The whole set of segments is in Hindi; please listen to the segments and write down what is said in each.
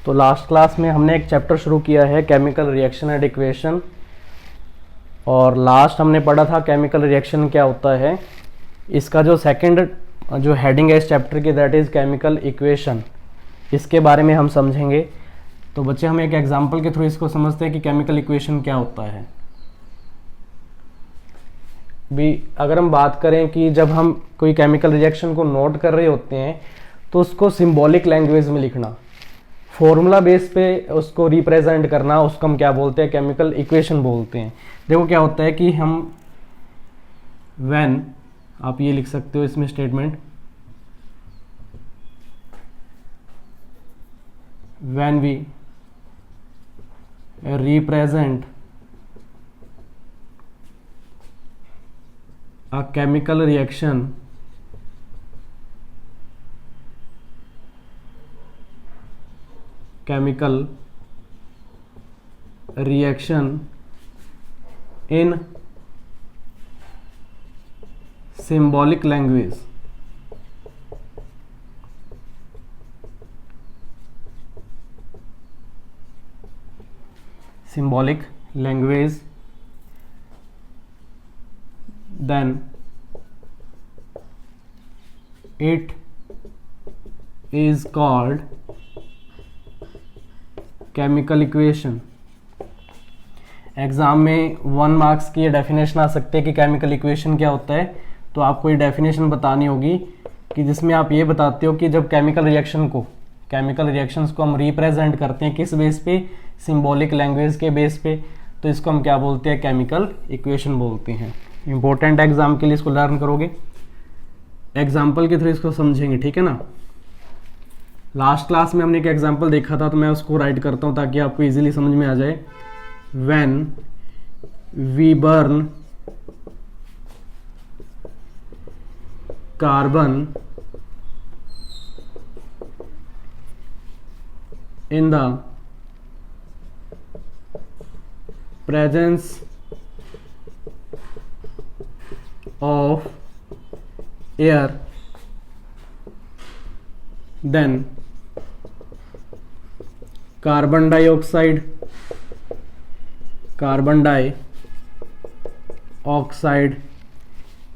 तो लास्ट क्लास में हमने एक चैप्टर शुरू किया है केमिकल रिएक्शन एंड इक्वेशन, और लास्ट हमने पढ़ा था केमिकल रिएक्शन क्या होता है। इसका जो सेकंड जो हेडिंग है इस चैप्टर की, दैट इज़ केमिकल इक्वेशन, इसके बारे में हम समझेंगे। तो बच्चे हम एक एग्जांपल के थ्रू इसको समझते हैं कि केमिकल इक्वेशन क्या होता है। भी अगर हम बात करें कि जब हम कोई केमिकल रिएक्शन को नोट कर रहे होते हैं तो उसको सिंबॉलिक लैंग्वेज में लिखना, फॉर्मूला बेस पे उसको रिप्रेजेंट करना, उसको हम क्या बोलते हैं, केमिकल इक्वेशन बोलते हैं। देखो क्या होता है कि हम व्हेन, आप ये लिख सकते हो इसमें statement, when we represent a chemical reaction in symbolic language, then it is called chemical equation। Exam में 1 मार्क्स की ये डेफिनेशन आ सकते हैं कि केमिकल इक्वेशन क्या होता है। तो आपको ये डेफिनेशन बतानी होगी कि जिसमें आप ये बताते हो कि जब केमिकल रिएक्शंस को हम रिप्रेजेंट करते हैं किस बेस पे, सिंबॉलिक लैंग्वेज के बेस पे, तो इसको हम क्या बोलते हैं, केमिकल इक्वेशन बोलते हैं। इंपॉर्टेंट एग्जाम के लिए इसको लर्न करोगे, एग्जाम्पल के थ्रू इसको समझेंगे, ठीक है ना। लास्ट क्लास में हमने एक एग्जाम्पल देखा था, तो मैं उसको राइट करता हूं ताकि आपको इजीली समझ में आ जाए। When we burn carbon in the presence of air, then carbon dioxide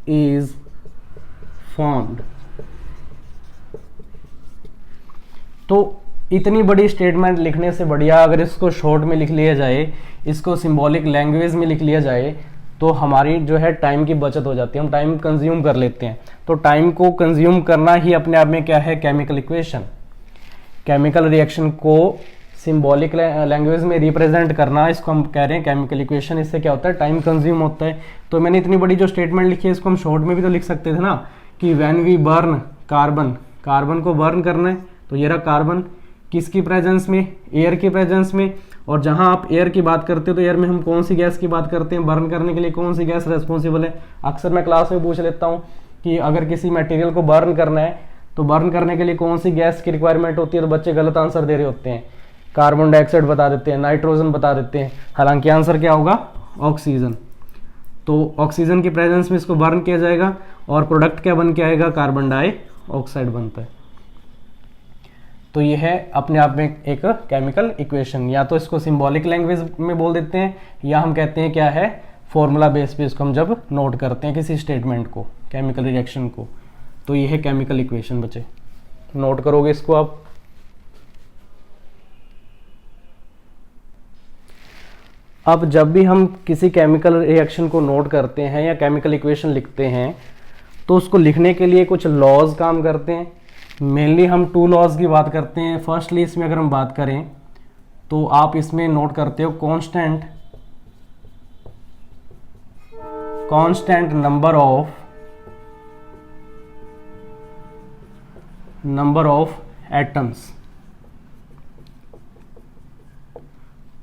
is formed। तो इतनी बड़ी स्टेटमेंट लिखने से बढ़िया अगर इसको शॉर्ट में लिख लिया जाए, इसको सिंबॉलिक लैंग्वेज में लिख लिया जाए, तो हमारी जो है टाइम की बचत हो जाती है, हम टाइम कंज्यूम कर लेते हैं। तो टाइम को कंज्यूम करना ही अपने आप में क्या है, केमिकल इक्वेशन। केमिकल रिएक्शन को सिंबॉलिक लैंग्वेज में रिप्रेजेंट करना, इसको हम कह रहे हैं केमिकल इक्वेशन। इससे क्या होता है, टाइम कंज्यूम होता है। तो मैंने इतनी बड़ी जो स्टेटमेंट लिखी है इसको हम शॉर्ट में भी तो लिख सकते थे ना, कि व्हेन वी बर्न कार्बन को बर्न करना है, तो ये रहा कार्बन, किसकी प्रेजेंस में, एयर की प्रेजेंस में। और जहां आप एयर की बात करते हो तो एयर में हम कौन सी गैस की बात करते हैं, बर्न करने के लिए कौन सी गैस रेस्पॉन्सिबल है। अक्सर मैं क्लास में पूछ लेता हूं कि अगर किसी मटेरियल को बर्न करना है तो बर्न करने के लिए कौन सी गैस की रिक्वायरमेंट होती है, तो बच्चे गलत आंसर दे रहे होते हैं, कार्बन डाइऑक्साइड बता देते हैं, नाइट्रोजन बता देते हैं, हालांकि आंसर क्या होगा, ऑक्सीजन। तो ऑक्सीजन की प्रेजेंस में इसको बर्न किया जाएगा और प्रोडक्ट क्या बन के आएगा, कार्बन डाइऑक्साइड बनता है। तो ये है अपने आप में एक केमिकल इक्वेशन। या तो इसको सिंबॉलिक लैंग्वेज में बोल देते हैं, या हम कहते हैं क्या है, फॉर्मूला बेस पे इसको हम जब नोट करते हैं किसी स्टेटमेंट को, केमिकल रिएक्शन को, तो ये है केमिकल इक्वेशन। बच्चे नोट करोगे इसको आप। अब जब भी हम किसी केमिकल रिएक्शन को नोट करते हैं या केमिकल इक्वेशन लिखते हैं, तो उसको लिखने के लिए कुछ लॉज काम करते हैं। मेनली हम 2 लॉज की बात करते हैं। फर्स्टली इसमें अगर हम बात करें तो आप इसमें नोट करते हो constant number of atoms,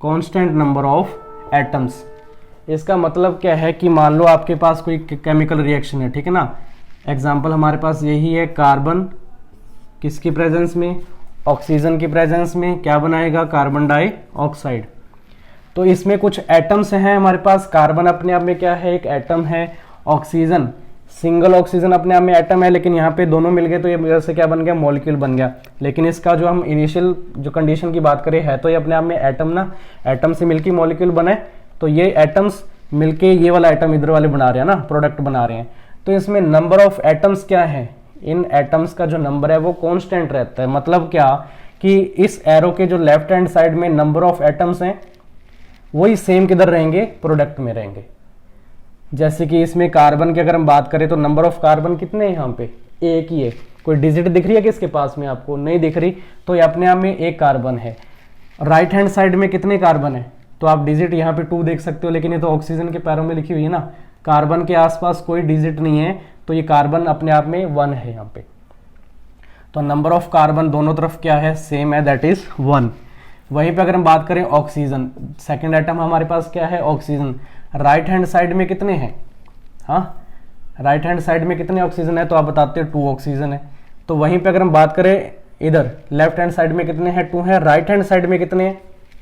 constant number of atoms. इसका मतलब क्या है कि मान लो आपके पास कोई केमिकल रिएक्शन है, ठीक है ना। एग्जांपल हमारे पास यही है, कार्बन किसकी प्रेजेंस में, ऑक्सीजन की प्रेजेंस में क्या बनाएगा, कार्बन डाइऑक्साइड। तो इसमें कुछ एटम्स हैं हमारे पास, कार्बन अपने आप में क्या है, एक एटम है, ऑक्सीजन सिंगल ऑक्सीजन अपने आप में एटम है, लेकिन यहाँ पे दोनों मिल गए तो ये जैसे क्या बन गया, मॉलिक्यूल बन गया। लेकिन इसका जो हम इनिशियल जो कंडीशन की बात करें है तो ये अपने आप में एटम ना, एटम से मिलकर मॉलिक्यूल बने, तो ये एटम्स मिलके ये वाला एटम इधर वाले बना रहे हैं ना, प्रोडक्ट बना रहे हैं। तो इसमें नंबर ऑफ एटम्स क्या है, इन एटम्स का जो नंबर है वो कांस्टेंट रहता है। मतलब क्या कि इस एरो के जो लेफ्ट हैंड साइड में नंबर ऑफ एटम्स हैं वही सेम किधर रहेंगे, प्रोडक्ट में रहेंगे। जैसे कि इसमें कार्बन की अगर हम बात करें तो नंबर ऑफ कार्बन कितने हैं, यहाँ पे एक ही है। कोई डिजिट दिख रही है किसके पास में, आपको नहीं दिख रही, तो ये अपने आप में एक कार्बन है। राइट हैंड साइड में कितने कार्बन है, तो आप डिजिट यहाँ पे 2 देख सकते हो, लेकिन ये तो ऑक्सीजन के पैरों में लिखी हुई है ना, कार्बन के आसपास कोई डिजिट नहीं है, तो ये कार्बन अपने आप में 1 है यहाँ पे। तो नंबर ऑफ कार्बन दोनों तरफ क्या है, सेम है, दैट इज 1। वहीं पे अगर हम बात करें ऑक्सीजन, सेकंड एटम हमारे पास क्या है, ऑक्सीजन। राइट हैंड साइड में कितने हैं, हाँ राइट हैंड साइड में कितने ऑक्सीजन है, तो आप बताते हो 2 ऑक्सीजन है। तो वहीं पे अगर हम बात करें इधर लेफ्ट हैंड साइड में कितने हैं, 2 है, राइट हैंड साइड में कितने हैं,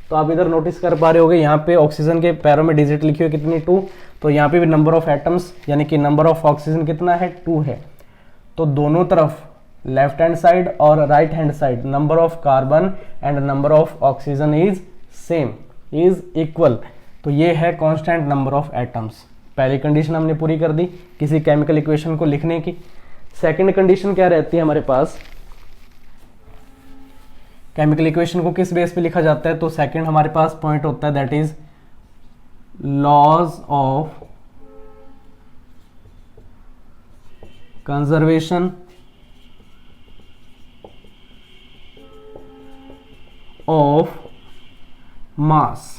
तो आप इधर नोटिस कर पा रहे होगे यहाँ पे ऑक्सीजन के पैरों में डिजिट लिखी हुई कितनी, 2। तो यहाँ पे भी नंबर ऑफ एटम्स यानी कि नंबर ऑफ ऑक्सीजन कितना है, 2 है। तो दोनों तरफ लेफ्ट हैंड साइड और right hand side number of carbon and number of oxygen is same, is equal. तो ये है कांस्टेंट नंबर ऑफ एटम्स। पहली कंडीशन हमने पूरी कर दी किसी केमिकल इक्वेशन को लिखने की। सेकंड कंडीशन क्या रहती है हमारे पास, केमिकल इक्वेशन को किस बेस पे लिखा जाता है, तो सेकंड हमारे पास पॉइंट होता है that is laws of conservation of mass.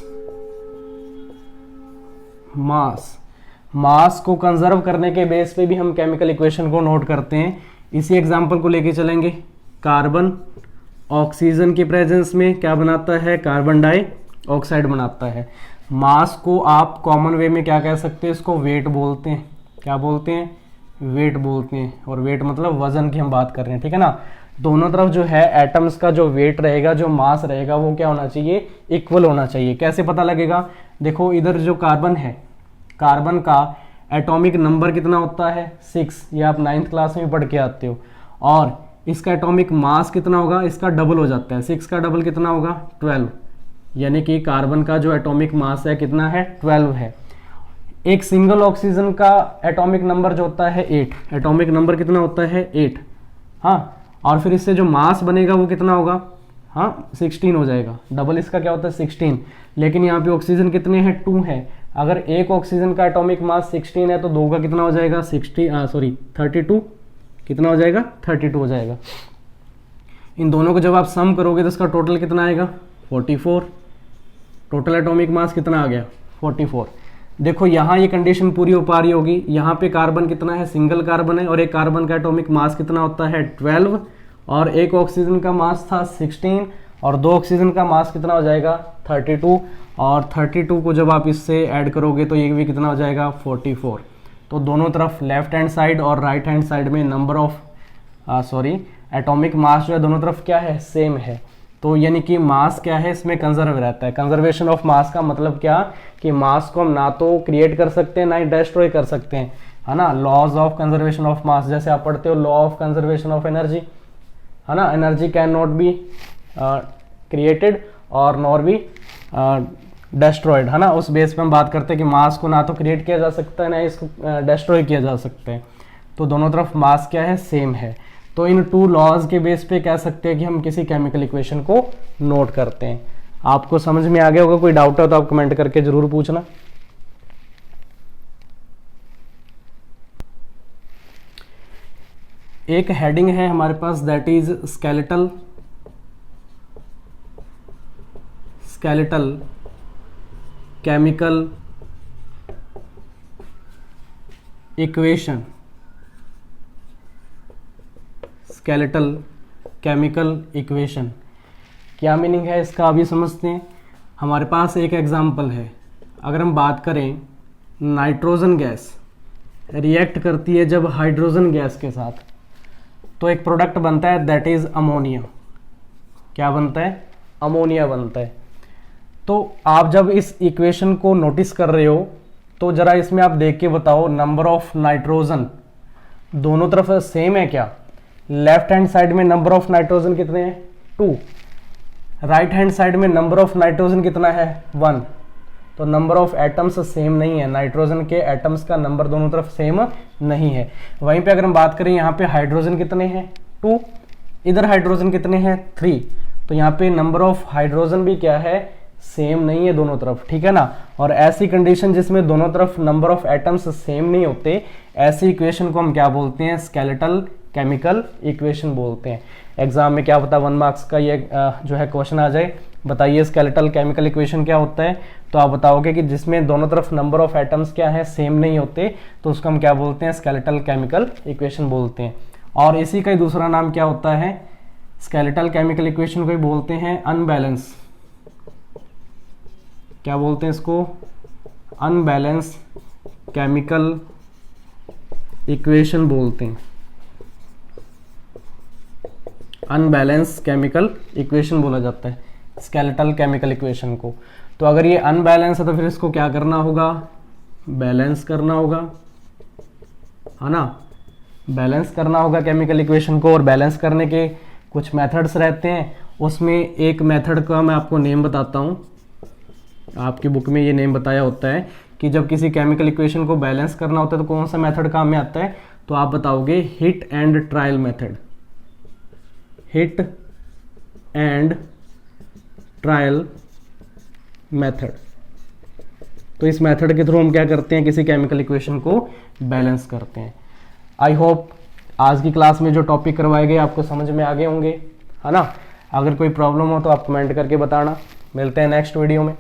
Mass को कंजर्व करने के बेस पे भी हम केमिकल इक्वेशन को नोट करते हैं। इसी एग्जांपल को लेके चलेंगे। कार्बन ऑक्सीजन की प्रेजेंस में क्या बनाता है, कार्बन डाइऑक्साइड बनाता है। मास को आप कॉमन वे में क्या कह सकते हैं, इसको वेट बोलते हैं। क्या बोलते हैं, वेट बोलते हैं। और वेट मतलब वजन की हम बात कर रहे हैं, ठीक है ना। दोनों तरफ जो है एटम्स का जो वेट रहेगा, जो मास रहेगा, वो क्या होना चाहिए, इक्वल होना चाहिए। कैसे पता लगेगा, देखो इधर जो कार्बन है, कार्बन का एटॉमिक नंबर कितना होता है, 6, ये आप 9th क्लास में पढ़ के आते हो। और इसका एटॉमिक मास कितना होगा, इसका डबल हो जाता है, 6 का डबल कितना होगा, 12। यानी कि कार्बन का जो एटॉमिक मास है कितना है, 12 है। एक सिंगल ऑक्सीजन का एटॉमिक नंबर जो होता है 8, एटॉमिक नंबर कितना होता है 8, हाँ। और फिर इससे जो मास बनेगा वो कितना होगा, हाँ 16 हो जाएगा। डबल इसका क्या होता है 16, लेकिन यहाँ पे ऑक्सीजन कितने हैं, 2 है। अगर एक ऑक्सीजन का एटॉमिक मास 16 है तो 2 का कितना हो जाएगा, 32, कितना हो जाएगा, 32 हो जाएगा। इन दोनों को जब आप सम करोगे तो इसका टोटल कितना आएगा, 44। टोटल एटॉमिक मास कितना आ गया, 44। देखो यहाँ ये कंडीशन पूरी हो पा रही होगी। यहाँ पे कार्बन कितना है, सिंगल कार्बन है, और एक कार्बन का एटॉमिक मास कितना होता है 12, और एक ऑक्सीजन का मास था 16, और 2 ऑक्सीजन का मास कितना हो जाएगा 32, और 32 को जब आप इससे ऐड करोगे तो ये भी कितना हो जाएगा 44। तो दोनों तरफ लेफ्ट हैंड साइड और राइट हैंड साइड में नंबर ऑफ एटॉमिक मास जो है दोनों तरफ क्या है, सेम है। तो यानी कि मास क्या है, इसमें कंजर्व रहता है। कंजर्वेशन ऑफ मास का मतलब क्या, कि मास को हम ना तो क्रिएट कर सकते हैं ना ही डिस्ट्रॉय कर सकते हैं, है ना। Laws of conservation of mass, जैसे आप पढ़ते हो law of conservation of energy, है ना। Energy can not be created और नॉर बी डिस्ट्रॉयड, है ना। उस बेस पे हम बात करते हैं कि मास को ना तो क्रिएट किया जा सकता है ना इसको डिस्ट्रॉय किया जा सकता है। तो दोनों तरफ मास क्या है, सेम है। तो इन 2 लॉज के बेस पे कह सकते हैं कि हम किसी केमिकल इक्वेशन को नोट करते हैं। आपको समझ में आ गया होगा, कोई डाउट है तो आप कमेंट करके जरूर पूछना। एक हेडिंग है हमारे पास that is skeletal chemical equation. Skeletal chemical equation क्या मीनिंग है इसका, अभी समझते हैं। हमारे पास एक एग्जाम्पल है। अगर हम बात करें, नाइट्रोजन गैस रिएक्ट करती है जब हाइड्रोजन गैस के साथ, तो एक प्रोडक्ट बनता है दैट इज अमोनिया। क्या बनता है, अमोनिया बनता है। तो आप जब इस इक्वेशन को नोटिस कर रहे हो तो जरा इसमें आप देख के बताओ, नंबर ऑफ नाइट्रोजन दोनों तरफ सेम है क्या? लेफ्ट हैंड साइड में नंबर ऑफ नाइट्रोजन कितने हैं? 2। राइट हैंड साइड में नंबर ऑफ नाइट्रोजन कितना है? 1। तो नंबर ऑफ एटम्स सेम नहीं है, नाइट्रोजन के एटम्स का नंबर दोनों तरफ सेम नहीं है। वहीं पे अगर हम बात करें यहाँ पे हाइड्रोजन कितने हैं? 2। इधर हाइड्रोजन कितने हैं? 3। तो यहाँ पे नंबर ऑफ हाइड्रोजन भी क्या है? सेम नहीं है दोनों तरफ, ठीक है ना। और ऐसी कंडीशन जिसमें दोनों तरफ नंबर ऑफ एटम्स सेम नहीं होते, ऐसी इक्वेशन को हम क्या बोलते हैं? स्केलेटल केमिकल इक्वेशन बोलते हैं। एग्जाम में क्या पता 1 मार्क्स का ये जो है क्वेश्चन आ जाए, बताइए स्केलेटल केमिकल इक्वेशन क्या होता है? तो आप बताओगे कि जिसमें दोनों तरफ नंबर ऑफ एटम्स क्या है? सेम नहीं होते, तो उसको हम क्या बोलते हैं? स्केलेटल केमिकल इक्वेशन बोलते हैं। और इसी का ही दूसरा नाम क्या होता है? स्केलेटल केमिकल इक्वेशन को ही बोलते हैं अनबैलेंस। क्या बोलते हैं इसको? अनबैलेंस केमिकल इक्वेशन बोलते हैं। अनबैलेंस केमिकल इक्वेशन बोला जाता है स्केलेटल केमिकल इक्वेशन को। तो अगर ये अनबैलेंस है तो फिर इसको क्या करना होगा? बैलेंस करना होगा, है ना। बैलेंस करना होगा केमिकल इक्वेशन को, और बैलेंस करने के कुछ मेथड्स रहते हैं। उसमें एक मेथड का मैं आपको नेम बताता हूँ, आपकी बुक में ये नेम बताया होता है कि जब किसी केमिकल इक्वेशन को बैलेंस करना होता है तो कौन सा मेथड काम में आता है? तो आप बताओगे hit and trial method. Hit and trial method. तो इस मेथड के थ्रू हम क्या करते हैं? किसी केमिकल इक्वेशन को बैलेंस करते हैं। आई होप आज की क्लास में जो टॉपिक करवाए गए आपको समझ में आ गए होंगे, है ना। अगर कोई प्रॉब्लम हो तो आप कमेंट करके बताना। मिलते हैं नेक्स्ट वीडियो में।